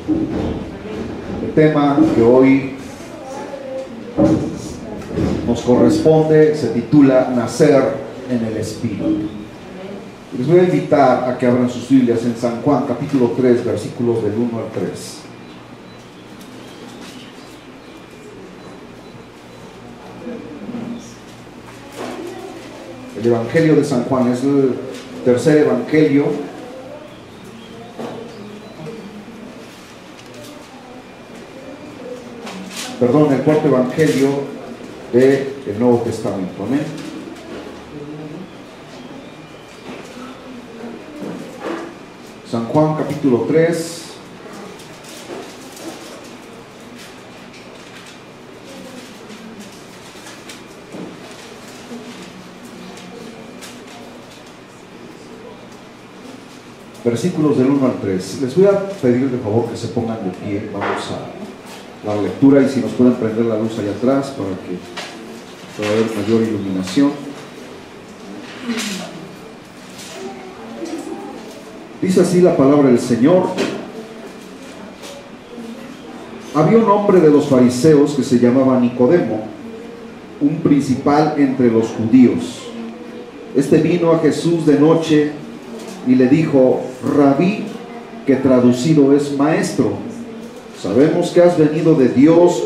El tema que hoy nos corresponde se titula Nacer en el Espíritu. Les voy a invitar a que abran sus Biblias en San Juan capítulo 3, versículos del 1 al 3. El Evangelio de San Juan es el tercer Evangelio. Perdón, el cuarto Evangelio del Nuevo Testamento. Amén. San Juan capítulo 3. Versículos del 1 al 3. Les voy a pedir de favor que se pongan de pie. Vamos a la lectura, y si nos pueden prender la luz allá atrás para que pueda haber mayor iluminación. Dice así la palabra del Señor. Había un hombre de los fariseos que se llamaba Nicodemo, un principal entre los judíos. Este vino a Jesús de noche y le dijo: Rabí, que traducido es maestro, sabemos que has venido de Dios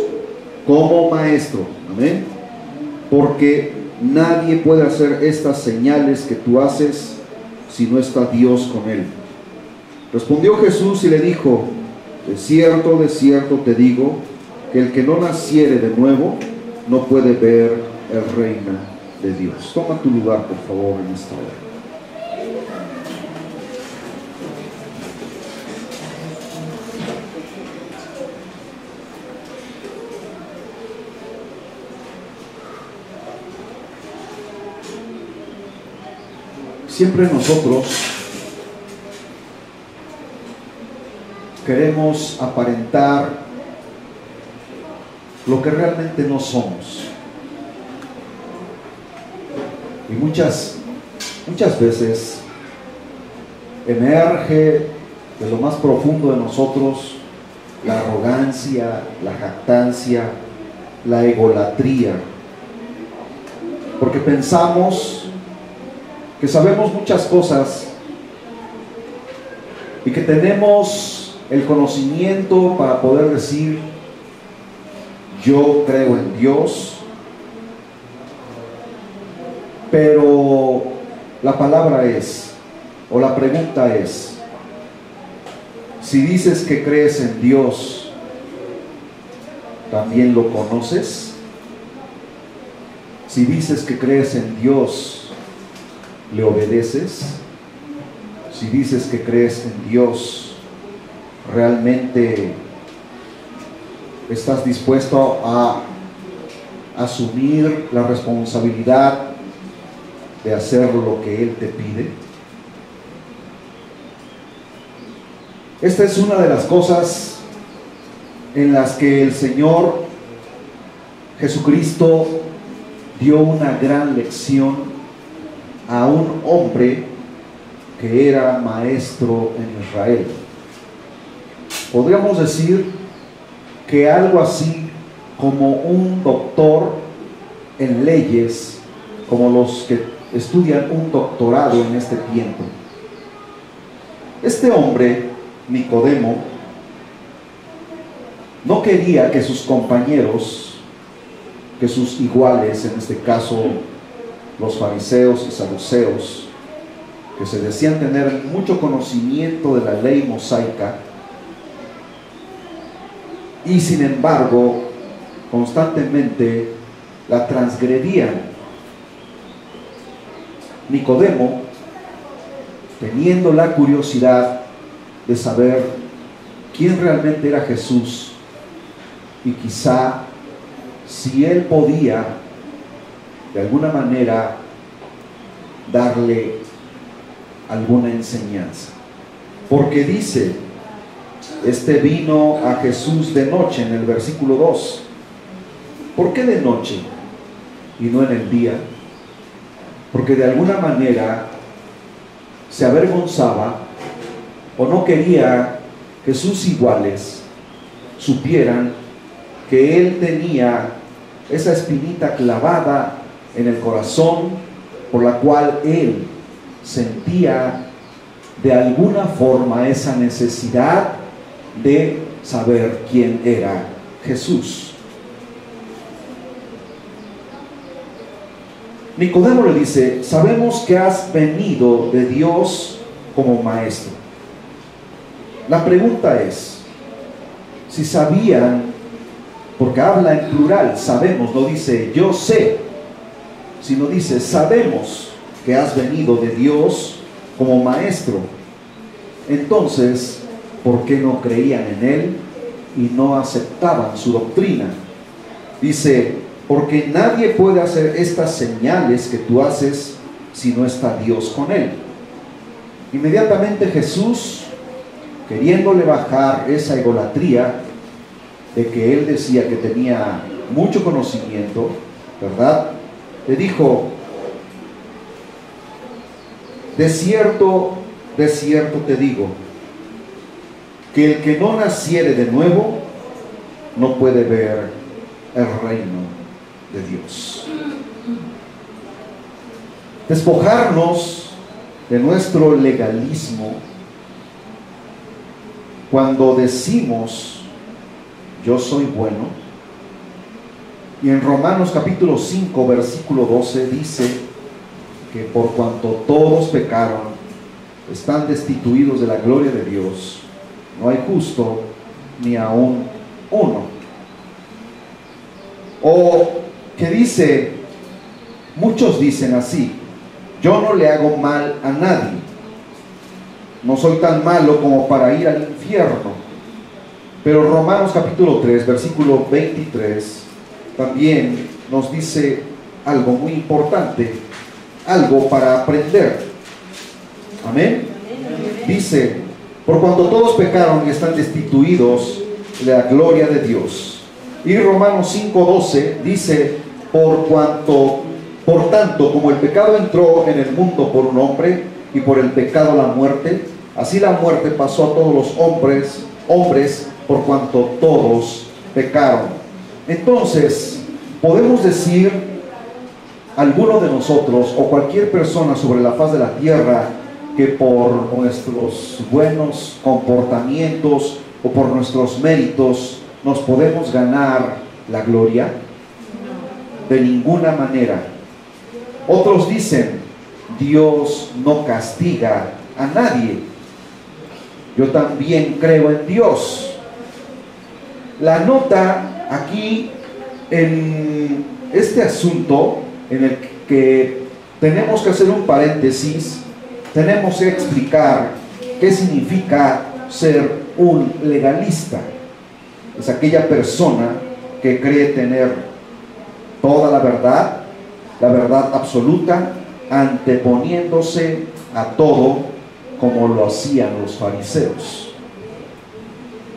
como maestro. Amén. Porque nadie puede hacer estas señales que tú haces si no está Dios con él. Respondió Jesús y le dijo: de cierto te digo, que el que no naciere de nuevo no puede ver el reino de Dios. Toma tu lugar, por favor, en esta hora. Siempre nosotros queremos aparentar lo que realmente no somos. Y muchas veces emerge de lo más profundo de nosotros la arrogancia, la jactancia, la egolatría, porque pensamos que sabemos muchas cosas y que tenemos el conocimiento para poder decir: yo creo en Dios. Pero la palabra es, o la pregunta es, si dices que crees en Dios, ¿también lo conoces? Si dices que crees en Dios, ¿le obedeces? Si dices que crees en Dios, ¿realmente estás dispuesto a asumir la responsabilidad de hacer lo que Él te pide? Esta es una de las cosas en las que el Señor Jesucristo dio una gran lección a un hombre que era maestro en Israel. Podríamos decir que algo así como un doctor en leyes, como los que estudian un doctorado en este tiempo. Este hombre, Nicodemo, no quería que sus compañeros, que sus iguales, en este caso los fariseos y saduceos, que se decían tener mucho conocimiento de la ley mosaica, y sin embargo constantemente la transgredían. Nicodemo, teniendo la curiosidad de saber quién realmente era Jesús, y quizá si él podía de alguna manera darle alguna enseñanza, porque dice: este vino a Jesús de noche, en el versículo 2. ¿Por qué de noche y no en el día? Porque de alguna manera se avergonzaba o no quería Jesús iguales supieran que él tenía esa espinita clavada en el corazón por la cual él sentía de alguna forma esa necesidad de saber quién era Jesús. Nicodemo le dice: sabemos que has venido de Dios como maestro. La pregunta es, si sabían, porque habla en plural, sabemos, no dice yo sé, sino dice sabemos que has venido de Dios como maestro. Entonces, ¿por qué no creían en él y no aceptaban su doctrina? Dice: porque nadie puede hacer estas señales que tú haces si no está Dios con él. Inmediatamente Jesús, queriéndole bajar esa idolatría de que él decía que tenía mucho conocimiento, ¿verdad?, le dijo: de cierto te digo, que el que no naciere de nuevo no puede ver el reino de Dios. Despojarnos de nuestro legalismo cuando decimos yo soy bueno. Y en Romanos capítulo 5 versículo 12 dice que por cuanto todos pecaron, están destituidos de la gloria de Dios, no hay justo ni aún uno. O que dice, muchos dicen así: yo no le hago mal a nadie, no soy tan malo como para ir al infierno. Pero Romanos capítulo 3 versículo 23 también nos dice algo muy importante, algo para aprender. Amén. Dice: por cuanto todos pecaron y están destituidos de la gloria de Dios. Y Romanos 5:12 dice: por tanto, como el pecado entró en el mundo por un hombre, y por el pecado la muerte, así la muerte pasó a todos los hombres por cuanto todos pecaron. Entonces, podemos decir, alguno de nosotros o cualquier persona sobre la faz de la tierra, que por nuestros buenos comportamientos o por nuestros méritos nos podemos ganar la gloria. De ninguna manera. Otros dicen: Dios no castiga a nadie. Yo también creo en Dios. La nota aquí en este asunto, en el que tenemos que hacer un paréntesis, tenemos que explicar qué significa ser un legalista. Es aquella persona que cree tener toda la verdad absoluta, anteponiéndose a todo, como lo hacían los fariseos.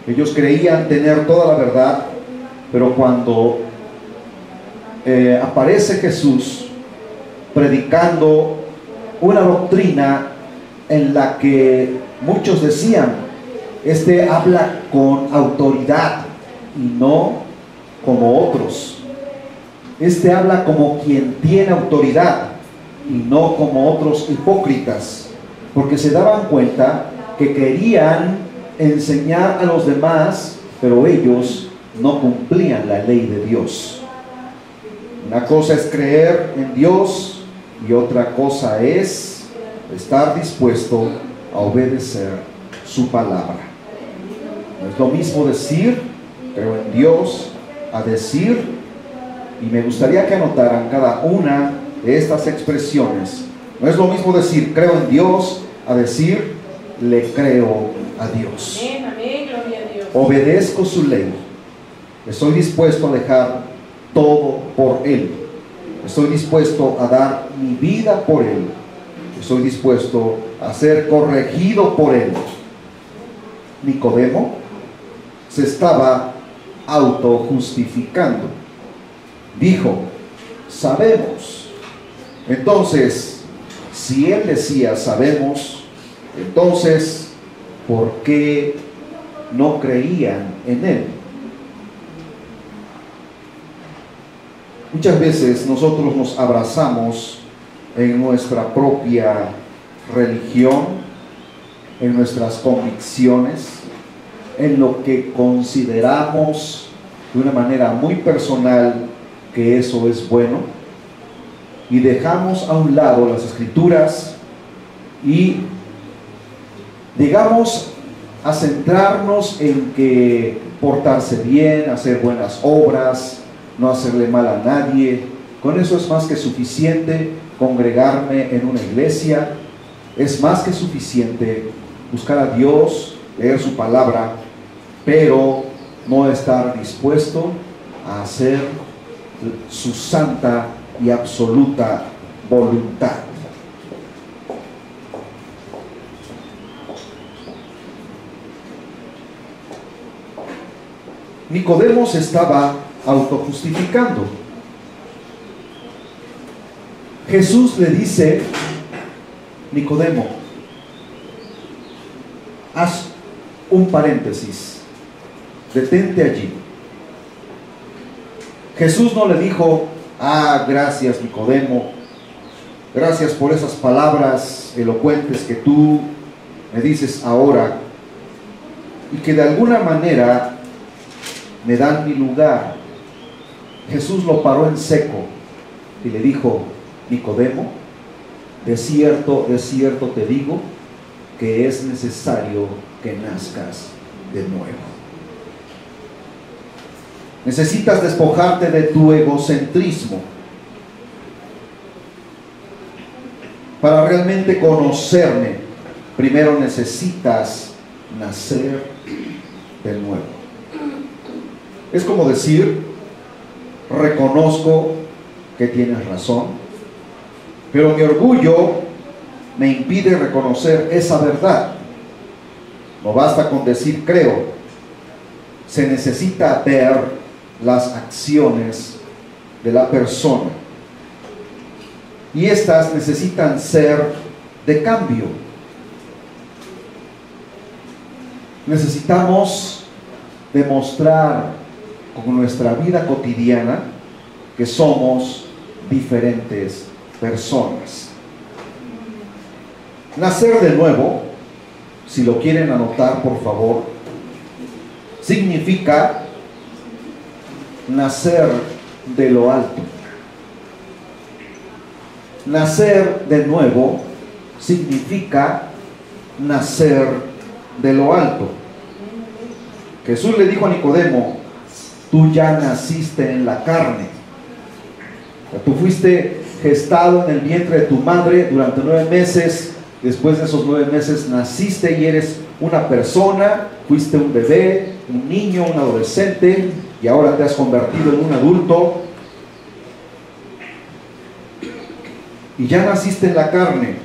Ellos creían tener toda la verdad, pero cuando aparece Jesús predicando una doctrina en la que muchos decían: este habla con autoridad y no como otros. Este habla como quien tiene autoridad y no como otros hipócritas, porque se daban cuenta que querían enseñar a los demás, pero ellos no cumplían la ley de Dios. Una cosa es creer en Dios y otra cosa es estar dispuesto a obedecer su palabra. No es lo mismo decir creo en Dios a decir, y me gustaría que anotaran cada una de estas expresiones, no es lo mismo decir creo en Dios a decir le creo a Dios. Amén, gloria a Dios. Obedezco su ley, estoy dispuesto a dejar todo por Él, estoy dispuesto a dar mi vida por Él, estoy dispuesto a ser corregido por Él. Nicodemo se estaba autojustificando. Dijo: sabemos. Entonces, si él decía sabemos, entonces, ¿por qué no creían en él. Muchas veces nosotros nos abrazamos en nuestra propia religión, en nuestras convicciones, en lo que consideramos de una manera muy personal que eso es bueno, y dejamos a un lado las Escrituras y llegamos a centrarnos en que portarse bien, hacer buenas obras, no hacerle mal a nadie. Con eso es más que suficiente. Congregarme en una iglesia es más que suficiente. Buscar a Dios, leer su palabra, pero no estar dispuesto a hacer su santa y absoluta voluntad. Nicodemo se estaba autojustificando. Jesús le dice: Nicodemo, haz un paréntesis, detente allí. Jesús no le dijo: ah, gracias Nicodemo, gracias por esas palabras elocuentes que tú me dices ahora y que de alguna manera me dan mi lugar. Jesús lo paró en seco y le dijo: Nicodemo, de cierto te digo que es necesario que nazcas de nuevo. Necesitas despojarte de tu egocentrismo para realmente conocerme. Primero necesitas nacer de nuevo. Es como decir: reconozco que tienes razón, pero mi orgullo me impide reconocer esa verdad. No basta con decir creo, se necesita ver las acciones de la persona, y estas necesitan ser de cambio. Necesitamos demostrar con nuestra vida cotidiana que somos diferentes personas. Nacer de nuevo, si lo quieren anotar por favor, significa nacer de lo alto. Nacer de nuevo significa nacer de lo alto. Jesús le dijo a Nicodemo: tú ya naciste en la carne. Tú fuiste gestado en el vientre de tu madre durante 9 meses. Después de esos 9 meses naciste y eres una persona. Fuiste un bebé, un niño, un adolescente, y ahora te has convertido en un adulto. Y ya naciste en la carne,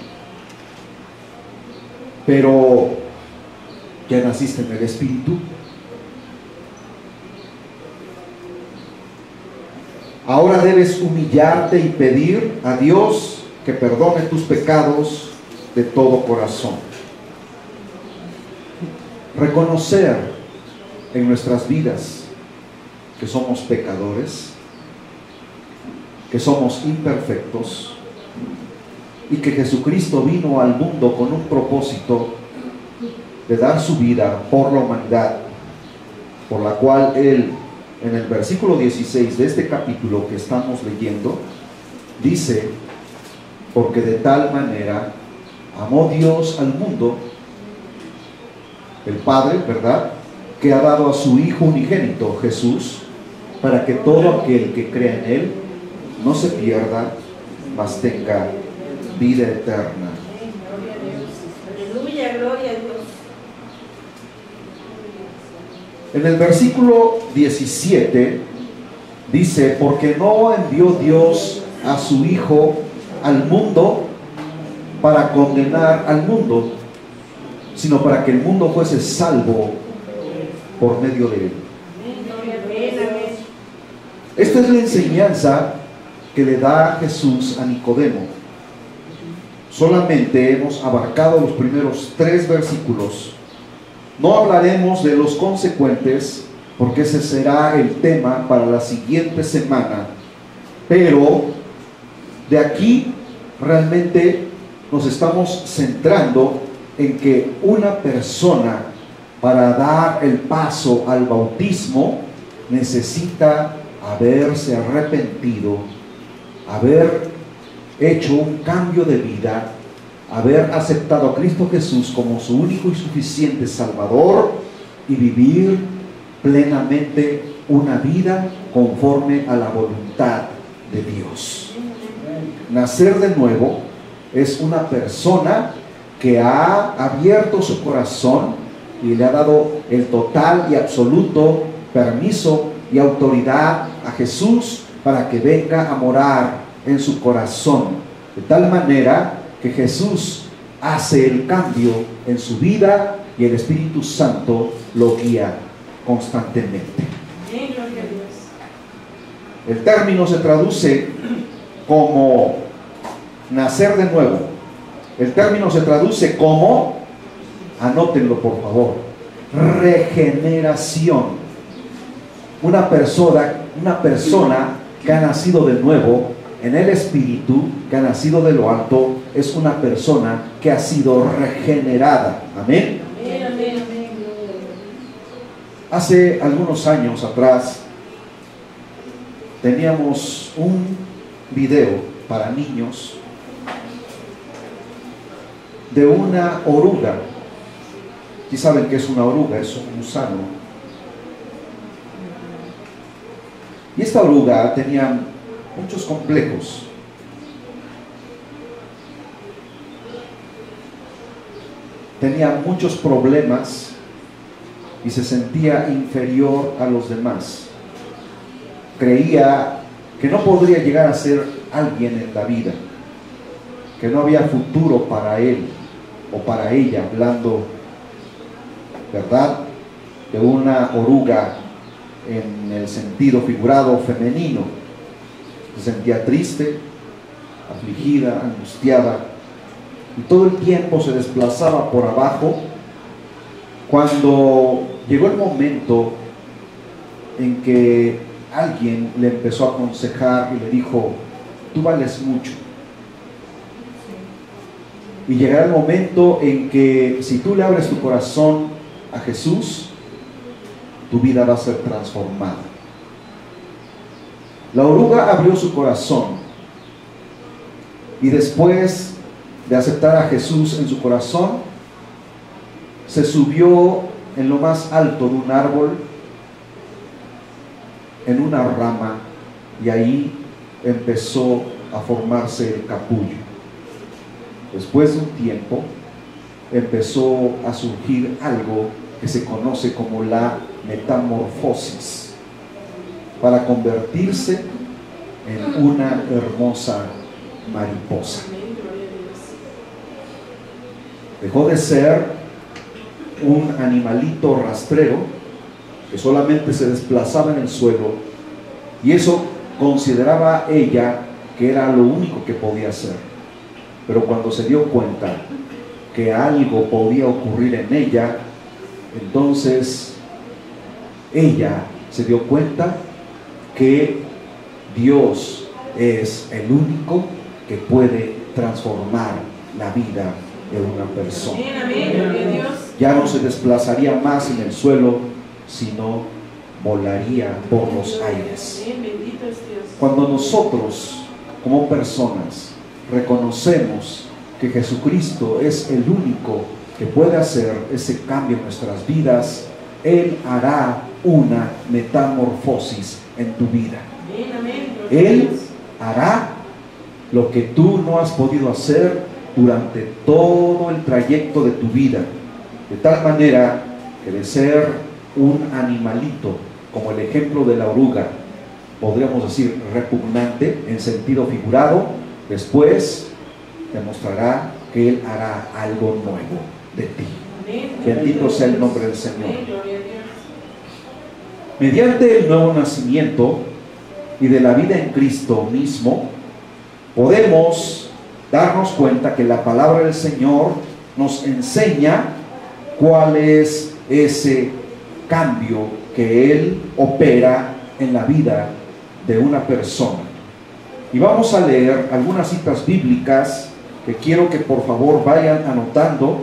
pero ya naciste en el Espíritu. Ahora debes humillarte y pedir a Dios que perdone tus pecados de todo corazón. Reconocer en nuestras vidas que somos pecadores, que somos imperfectos, y que Jesucristo vino al mundo con un propósito de dar su vida por la humanidad, por la cual Él, en el versículo 16 de este capítulo que estamos leyendo, dice: porque de tal manera amó Dios al mundo, el Padre, ¿verdad?, que ha dado a su Hijo unigénito, Jesús, para que todo aquel que crea en Él no se pierda, mas tenga vida eterna. Aleluya, gloria a Dios. En el versículo 17 dice: porque no envió Dios a su Hijo al mundo para condenar al mundo, sino para que el mundo fuese salvo por medio de él. Esta es la enseñanza que le da Jesús a Nicodemo. Solamente hemos abarcado los primeros 3 versículos No hablaremos de los consecuentes, porque ese será el tema para la siguiente semana. Pero de aquí realmente nos estamos centrando en que una persona, para dar el paso al bautismo, necesita haberse arrepentido, haber hecho un cambio de vida, haber aceptado a Cristo Jesús como su único y suficiente Salvador y vivir plenamente una vida conforme a la voluntad de Dios. Nacer de nuevo es una persona que ha abierto su corazón y le ha dado el total y absoluto permiso y autoridad a Jesús para que venga a morar en su corazón, de tal manera que Jesús hace el cambio en su vida y el Espíritu Santo lo guía constantemente. El término se traduce como nacer de nuevo. El término se traduce como, anótenlo por favor, regeneración. Una persona que ha nacido de nuevo en el Espíritu, que ha nacido de lo alto, es una persona que ha sido regenerada. Amén. Hace algunos años atrás teníamos un video para niños de una oruga. ¿Sí saben qué es una oruga? Es un gusano. Y esta oruga tenía muchos complejos. Tenía muchos problemas y se sentía inferior a los demás. Creía que no podría llegar a ser alguien en la vida, que no había futuro para él o para ella, hablando, ¿verdad?, de una oruga en el sentido figurado femenino. Se sentía triste, afligida, angustiada, y todo el tiempo se desplazaba por abajo. Cuando llegó el momento en que alguien le empezó a aconsejar y le dijo: tú vales mucho, y llegará el momento en que si tú le abres tu corazón a Jesús, tu vida va a ser transformada. La oruga abrió su corazón y después de aceptar a Jesús en su corazón, se subió en lo más alto de un árbol, en una rama, y ahí empezó a formarse el capullo. Después de un tiempo empezó a surgir algo que se conoce como la metamorfosis, para convertirse en una hermosa mariposa. Dejó de ser un animalito rastrero que solamente se desplazaba en el suelo, y eso consideraba ella que era lo único que podía hacer. Pero cuando se dio cuenta que algo podía ocurrir en ella, entonces ella se dio cuenta que Dios es el único que puede transformar la vida de una persona. Ya no se desplazaría más en el suelo, sino volaría por los aires. Cuando nosotros, como personas, reconocemos que Jesucristo es el único que puede hacer ese cambio en nuestras vidas, Él hará una metamorfosis en tu vida. Él hará lo que tú no has podido hacer durante todo el trayecto de tu vida, de tal manera que de ser un animalito, como el ejemplo de la oruga, podríamos decir repugnante en sentido figurado, después demostrará que Él hará algo nuevo de ti. Bendito sea el nombre del Señor. Mediante el nuevo nacimiento y de la vida en Cristo mismo, podemos darnos cuenta que la palabra del Señor nos enseña cuál es ese cambio que Él opera en la vida de una persona. Y vamos a leer algunas citas bíblicas que quiero que por favor vayan anotando.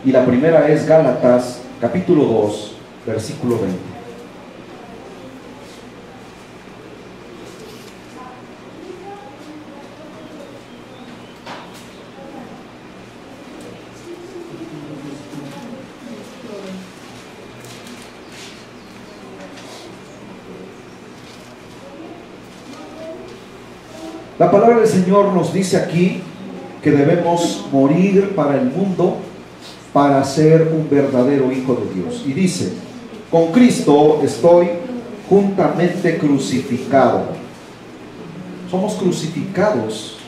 Y la primera es Gálatas capítulo 2, versículo 20. La palabra del Señor nos dice aquí que debemos morir para el mundo para ser un verdadero hijo de Dios. Y dice, con Cristo estoy juntamente crucificado. Somos crucificados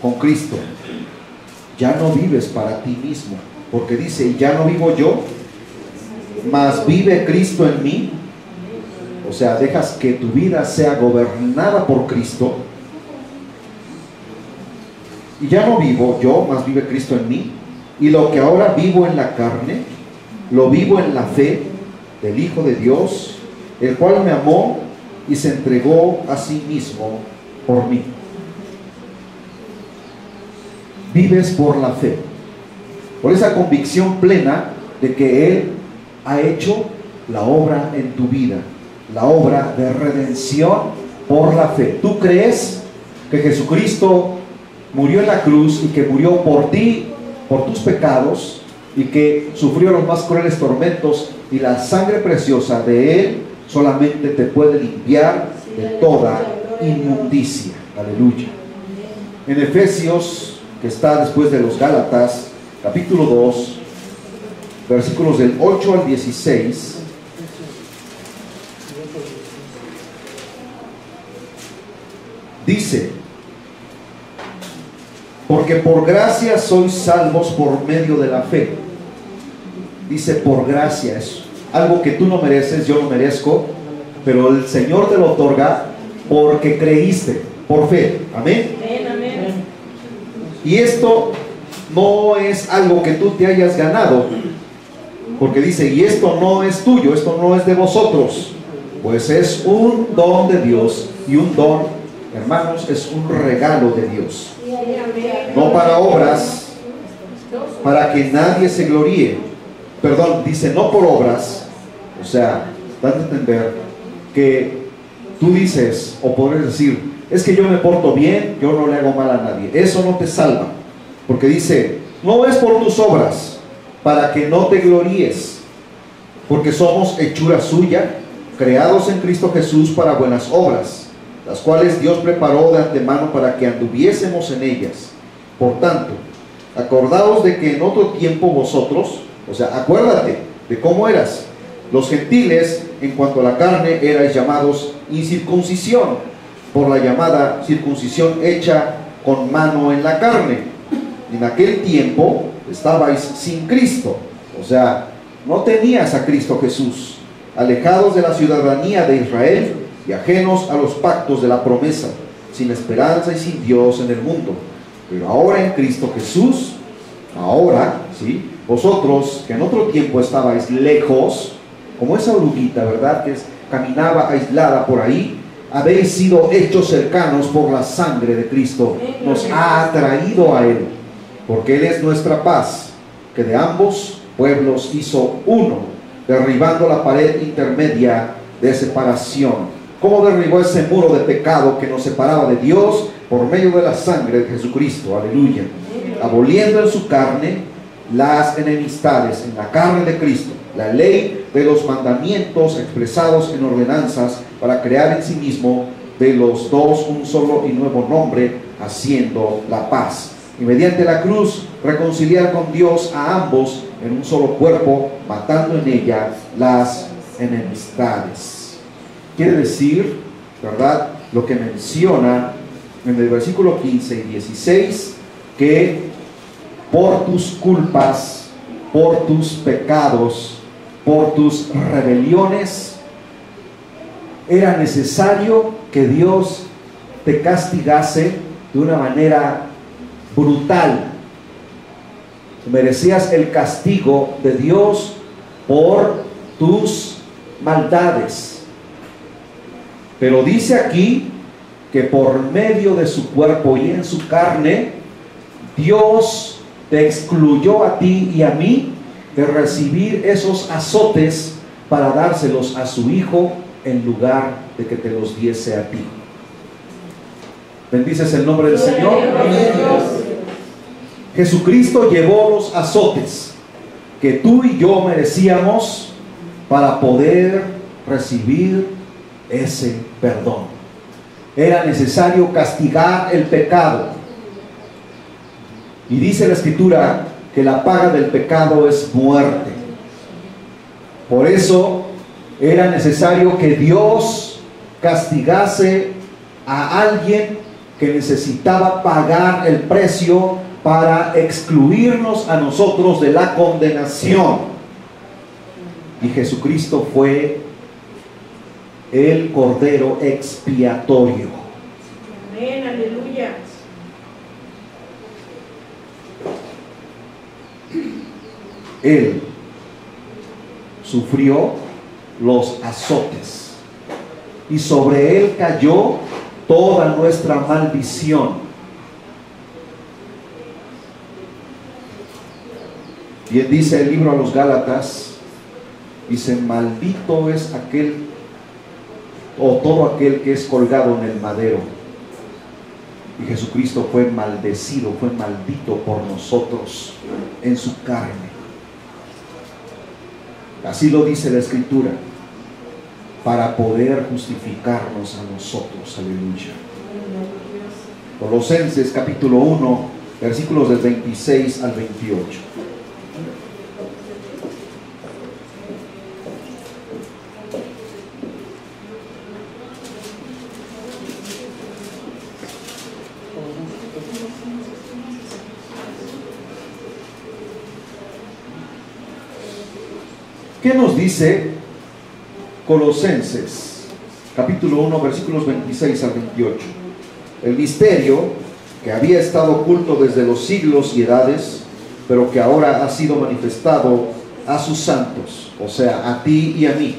con Cristo. Ya no vives para ti mismo, porque dice, ya no vivo yo, mas vive Cristo en mí. O sea, dejas que tu vida sea gobernada por Cristo. Y ya no vivo yo, mas vive Cristo en mí. Y lo que ahora vivo en la carne, lo vivo en la fe del Hijo de Dios, el cual me amó y se entregó a sí mismo por mí. Vives por la fe, por esa convicción plena de que Él ha hecho la obra en tu vida, la obra de redención por la fe. ¿Tú crees que Jesucristo murió en la cruz y que murió por ti, por tus pecados, y que sufrió los más crueles tormentos, y la sangre preciosa de Él solamente te puede limpiar de toda inmundicia? Aleluya. En Efesios, que está después de los Gálatas, capítulo 2, versículos del 8 al 16, dice: porque por gracia sois salvos por medio de la fe. Dice por gracia, es algo que tú no mereces, yo no merezco, pero el Señor te lo otorga porque creíste, por fe. Amén. Amén. Y esto no es algo que tú te hayas ganado, porque dice, y esto no es tuyo, esto no es de vosotros, pues es un don de Dios. Y un don, hermanos, es un regalo de Dios, no para obras, para que nadie se gloríe. Perdón, dice no por obras. O sea, dan a entender que tú dices, o podrías decir, es que yo me porto bien, yo no le hago mal a nadie. Eso no te salva, porque dice, no es por tus obras, para que no te gloríes, porque somos hechura suya, creados en Cristo Jesús para buenas obras, las cuales Dios preparó de antemano para que anduviésemos en ellas. Por tanto, acordaos de que en otro tiempo vosotros, o sea, acuérdate de cómo eras, los gentiles, en cuanto a la carne, erais llamados incircuncisión, por la llamada circuncisión hecha con mano en la carne. En aquel tiempo estabais sin Cristo, o sea, no tenías a Cristo Jesús, alejados de la ciudadanía de Israel y ajenos a los pactos de la promesa, sin esperanza y sin Dios en el mundo. Pero ahora en Cristo Jesús, ahora, ¿sí?, vosotros que en otro tiempo estabais lejos, como esa oruguita, ¿verdad?, que caminaba aislada por ahí, habéis sido hechos cercanos por la sangre de Cristo. Nos ha atraído a Él, porque Él es nuestra paz, que de ambos pueblos hizo uno, derribando la pared intermedia de separación. ¿Cómo derribó ese muro de pecado que nos separaba de Dios? Por medio de la sangre de Jesucristo. Aleluya. Aboliendo en su carne las enemistades, en la carne de Cristo, la ley de los mandamientos expresados en ordenanzas, para crear en sí mismo de los dos un solo y nuevo nombre, haciendo la paz, y mediante la cruz reconciliar con Dios a ambos en un solo cuerpo, matando en ella las enemistades. Quiere decir, ¿verdad?, lo que menciona en el versículo 15 y 16, que por tus culpas, por tus pecados, por tus rebeliones, era necesario que Dios te castigase de una manera brutal. Merecías el castigo de Dios por tus maldades. Pero dice aquí que por medio de su cuerpo y en su carne, Dios te excluyó a ti y a mí de recibir esos azotes para dárselos a su Hijo en lugar de que te los diese a ti. ¿Bendices el nombre del Señor? Jesucristo llevó los azotes que tú y yo merecíamos para poder recibir ese perdón. Era necesario castigar el pecado. Y dice la Escritura que la paga del pecado es muerte. Por eso era necesario que Dios castigase a alguien que necesitaba pagar el precio para excluirnos a nosotros de la condenación. Y Jesucristo fue el Cordero expiatorio. Amén, aleluya. Él sufrió los azotes y sobre él cayó toda nuestra maldición. Y él dice el libro a los Gálatas, dice: maldito es aquel o todo aquel que es colgado en el madero. Y Jesucristo fue maldecido, fue maldito por nosotros en su carne. Así lo dice la Escritura, para poder justificarnos a nosotros. Aleluya. Colosenses capítulo 1, versículos del 26 al 28. ¿Qué nos dice Colosenses capítulo 1 versículos 26 al 28? El misterio que había estado oculto desde los siglos y edades, pero que ahora ha sido manifestado a sus santos, o sea, a ti y a mí,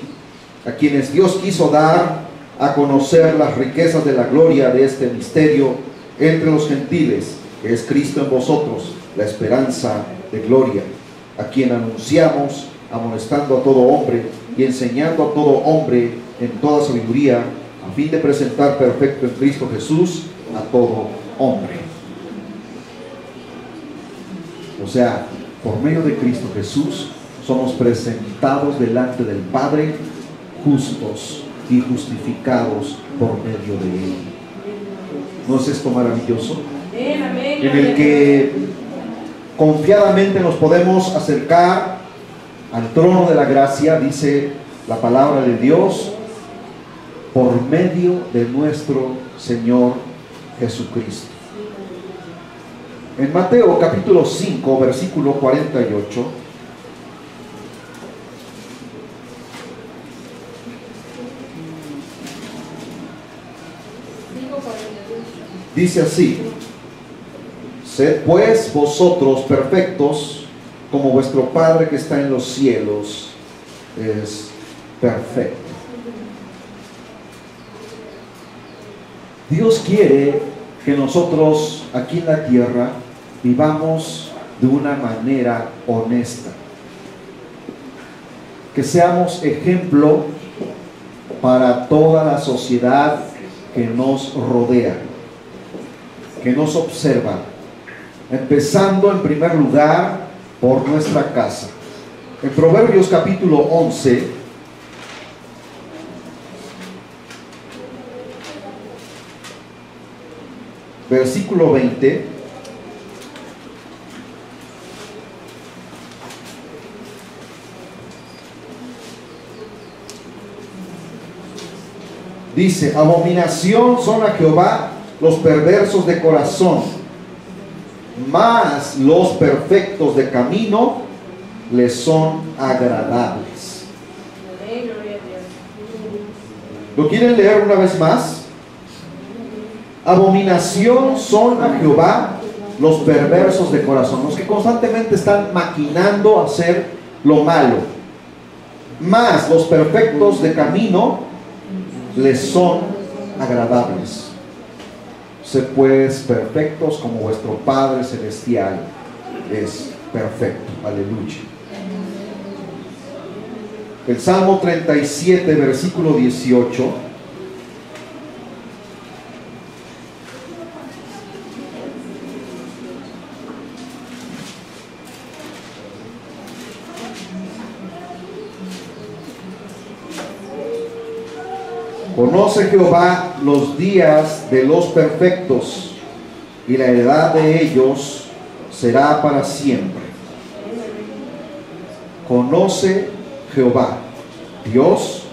a quienes Dios quiso dar a conocer las riquezas de la gloria de este misterio entre los gentiles, que es Cristo en vosotros, la esperanza de gloria, a quien anunciamos, amonestando a todo hombre y enseñando a todo hombre en toda sabiduría, a fin de presentar perfecto en Cristo Jesús a todo hombre. O sea, por medio de Cristo Jesús somos presentados delante del Padre justos y justificados por medio de Él. ¿No es esto maravilloso? En el que confiadamente nos podemos acercar al trono de la gracia, dice la palabra de Dios, por medio de nuestro Señor Jesucristo. En Mateo capítulo 5, versículo 48, dice así: sed pues vosotros perfectos, como vuestro Padre que está en los cielos es perfecto. Dios quiere que nosotros aquí en la tierra vivamos de una manera honesta, que seamos ejemplo para toda la sociedad que nos rodea, que nos observa, empezando en primer lugar por nuestra casa. En Proverbios capítulo 11, versículo 20, dice: abominación son a Jehová los perversos de corazón, mas los perfectos de camino les son agradables. ¿Lo quieren leer una vez más? Abominación son a Jehová los perversos de corazón, los que constantemente están maquinando hacer lo malo, mas los perfectos de camino les son agradables. Sed pues perfectos como vuestro Padre Celestial es perfecto. Aleluya. El Salmo 37, versículo 18. Conoce Jehová los días de los perfectos, y la heredad de ellos será para siempre. Conoce Jehová, Dios,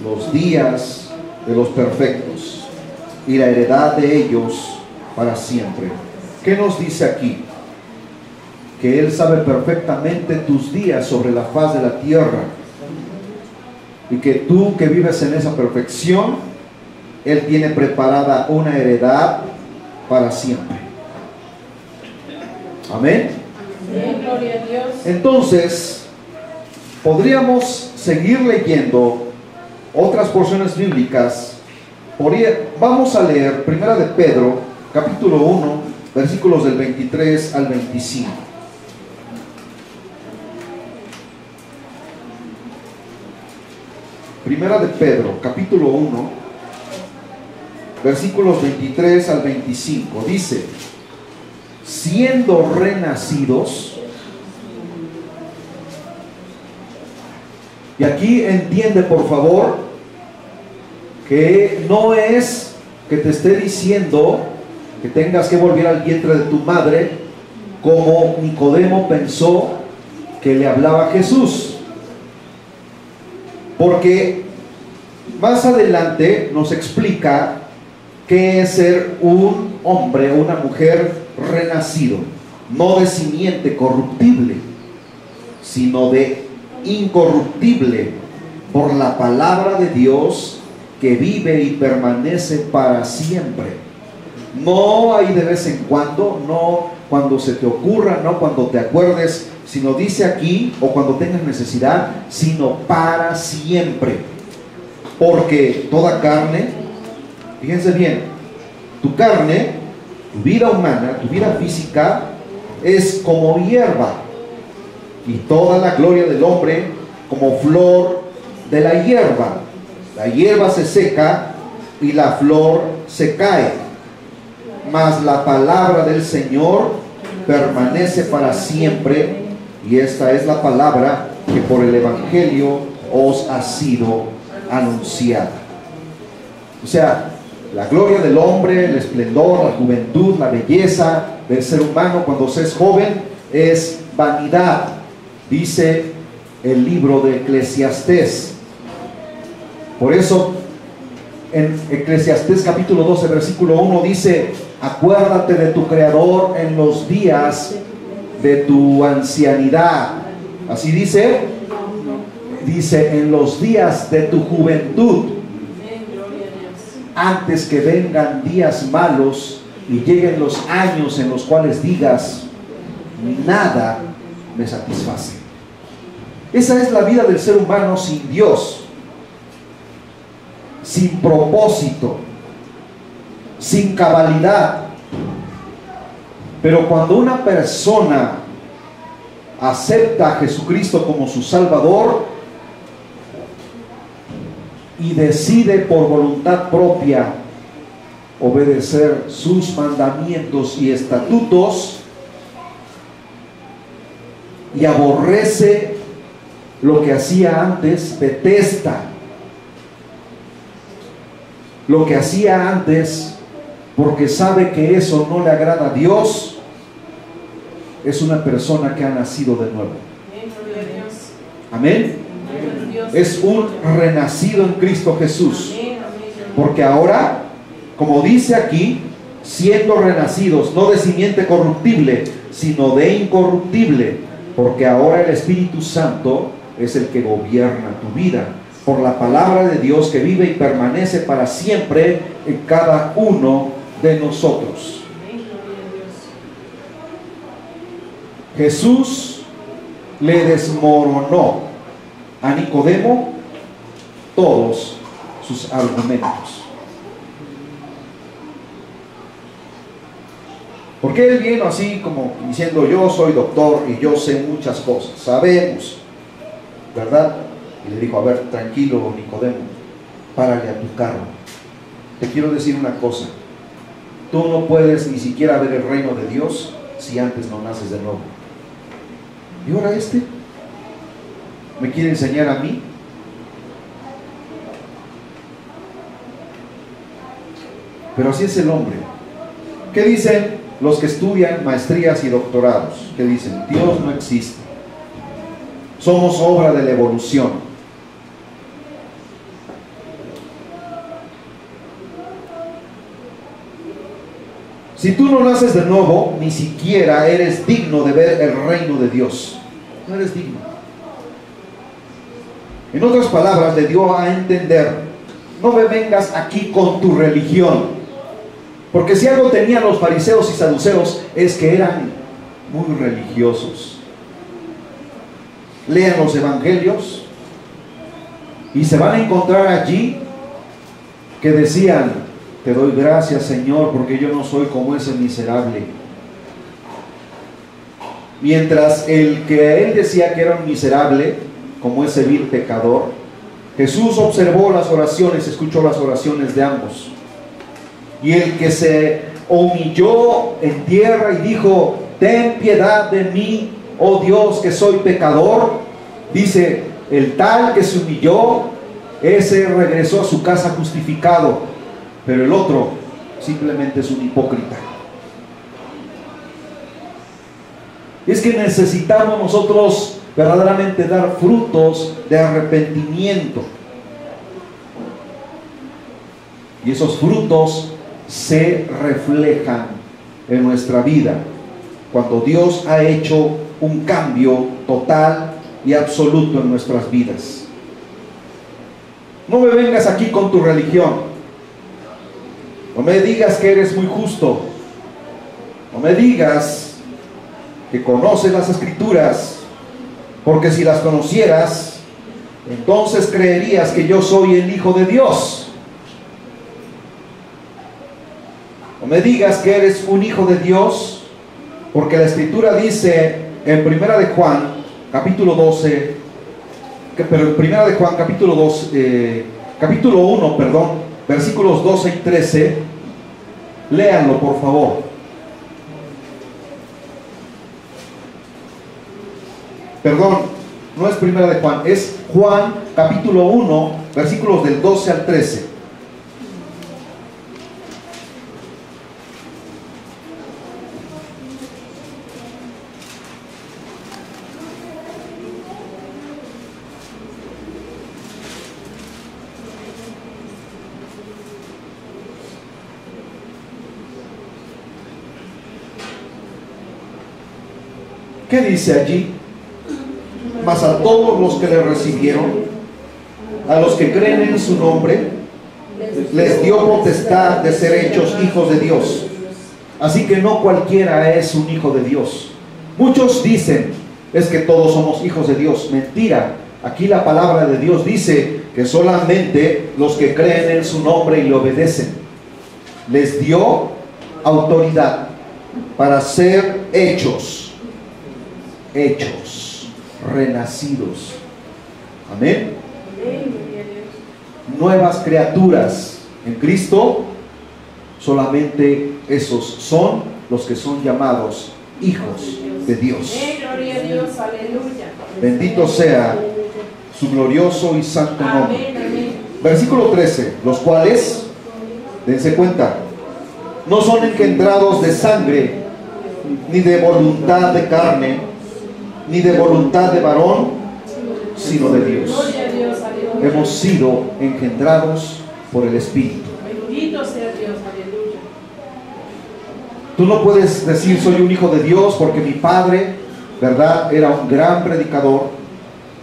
los días de los perfectos, y la heredad de ellos para siempre. ¿Qué nos dice aquí? Que Él sabe perfectamente tus días sobre la faz de la tierra, y que tú que vives en esa perfección, Él tiene preparada una heredad para siempre. Amén. Sí, gloria a Dios. Entonces, podríamos seguir leyendo otras porciones bíblicas. Vamos a leer 1 de Pedro, capítulo 1, versículos del 23 al 25. Primera de Pedro, capítulo 1, versículos 23 al 25. Dice: siendo renacidos. Y aquí entiende, por favor, que no es que te esté diciendo que tengas que volver al vientre de tu madre, como Nicodemo pensó que le hablaba a Jesús. Porque más adelante nos explica qué es ser un hombre o una mujer renacido, no de simiente corruptible, sino de incorruptible, por la palabra de Dios que vive y permanece para siempre. No hay de vez en cuando, no cuando se te ocurra, no cuando te acuerdes, sino dice aquí, o cuando tengas necesidad, sino para siempre. Porque toda carne, fíjense bien, tu carne, tu vida humana, tu vida física, es como hierba, y toda la gloria del hombre como flor de la hierba. La hierba se seca y la flor se cae, mas la palabra del Señor permanece para siempre. Y esta es la palabra que por el Evangelio os ha sido anunciada. O sea, la gloria del hombre, el esplendor, la juventud, la belleza del ser humano cuando se es joven es vanidad, dice el libro de Eclesiastés. Por eso en Eclesiastés capítulo 12 versículo 1 dice: acuérdate de tu Creador en los días de tu ancianidad. Así dice, en los días de tu juventud, antes que vengan días malos y lleguen los años en los cuales digas: nada me satisface. Esa es la vida del ser humano sin Dios, sin propósito, sin cabalidad. Pero cuando una persona acepta a Jesucristo como su Salvador y decide por voluntad propia obedecer sus mandamientos y estatutos, y aborrece lo que hacía antes, detesta lo que hacía antes, porque sabe que eso no le agrada a Dios, es una persona que ha nacido de nuevo. Amén. Es un renacido en Cristo Jesús. Porque ahora, como dice aquí, siendo renacidos, no de simiente corruptible, sino de incorruptible, porque ahora el Espíritu Santo es el que gobierna tu vida, por la palabra de Dios que vive y permanece para siempre en cada uno de nosotros. Jesús le desmoronó a Nicodemo todos sus argumentos. Porque él vino así como diciendo: yo soy doctor y yo sé muchas cosas, sabemos, ¿verdad? Y le dijo: a ver, tranquilo, Nicodemo, párale a tu carro. Te quiero decir una cosa: tú no puedes ni siquiera ver el reino de Dios si antes no naces de nuevo. ¿Y ahora este me quiere enseñar a mí? Pero así es el hombre. ¿Qué dicen los que estudian maestrías y doctorados? ¿Qué dicen? Dios no existe. Somos obra de la evolución. Si tú no naces de nuevo, ni siquiera eres digno de ver el reino de Dios. No eres digno. En otras palabras, le dio a entender: no me vengas aquí con tu religión. Porque si algo tenían los fariseos y saduceos, es que eran muy religiosos. Lean los evangelios y se van a encontrar allí que decían: te doy gracias, Señor, porque yo no soy como ese miserable. Mientras el que él decía que era un miserable, como ese vil pecador, Jesús observó las oraciones, escuchó las oraciones de ambos. Y el que se humilló en tierra y dijo: ten piedad de mí, oh Dios, que soy pecador, dice: el tal que se humilló, ese regresó a su casa justificado, pero el otro simplemente es un hipócrita. Es que necesitamos nosotros verdaderamente dar frutos de arrepentimiento, y esos frutos se reflejan en nuestra vida cuando Dios ha hecho un cambio total y absoluto en nuestras vidas. No me vengas aquí con tu religión. No me digas que eres muy justo. No me digas que conoces las Escrituras, porque si las conocieras, entonces creerías que yo soy el Hijo de Dios. No me digas que eres un hijo de Dios, porque la Escritura dice en Primera de Juan, capítulo 12, pero en Primera de Juan, capítulo 1, perdón, versículos 12 y 13, léanlo por favor. Perdón, no es Primera de Juan, es Juan, capítulo 1, versículos del 12 al 13. ¿Qué dice allí? Mas a todos los que le recibieron, a los que creen en su nombre, les dio potestad de ser hechos hijos de Dios. Así que no cualquiera es un hijo de Dios. Muchos dicen: es que todos somos hijos de Dios. Mentira. Aquí la palabra de Dios dice que solamente los que creen en su nombre y le obedecen. Les dio autoridad para ser hechos, renacidos. Amén. Nuevas criaturas en Cristo. Solamente esos son los que son llamados hijos de Dios. Bendito sea su glorioso y santo nombre. Versículo 13: los cuales, dense cuenta, no son engendrados de sangre, ni de voluntad de carne, ni de voluntad de varón, sino de Dios. Hemos sido engendrados por el Espíritu. Bendito sea Dios, aleluya. Tú no puedes decir: soy un hijo de Dios, porque mi padre, ¿verdad?, era un gran predicador,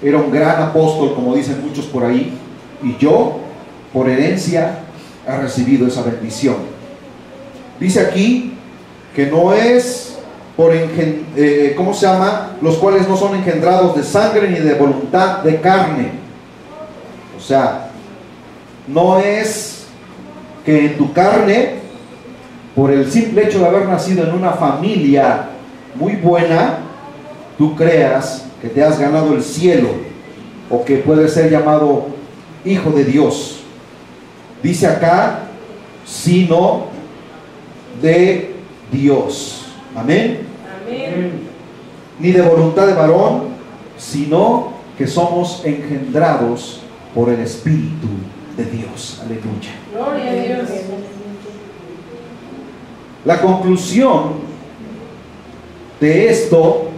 era un gran apóstol, como dicen muchos por ahí, y yo, por herencia, he recibido esa bendición. Dice aquí que no es ¿cómo se llama? Los cuales no son engendrados de sangre ni de voluntad de carne. O sea, no es que en tu carne, por el simple hecho de haber nacido en una familia muy buena, tú creas que te has ganado el cielo o que puedes ser llamado hijo de Dios. Dice acá, sino de Dios. Amén. Amén. Ni de voluntad de varón, sino que somos engendrados por el Espíritu de Dios. Aleluya. Gloria a Dios. La conclusión de esto,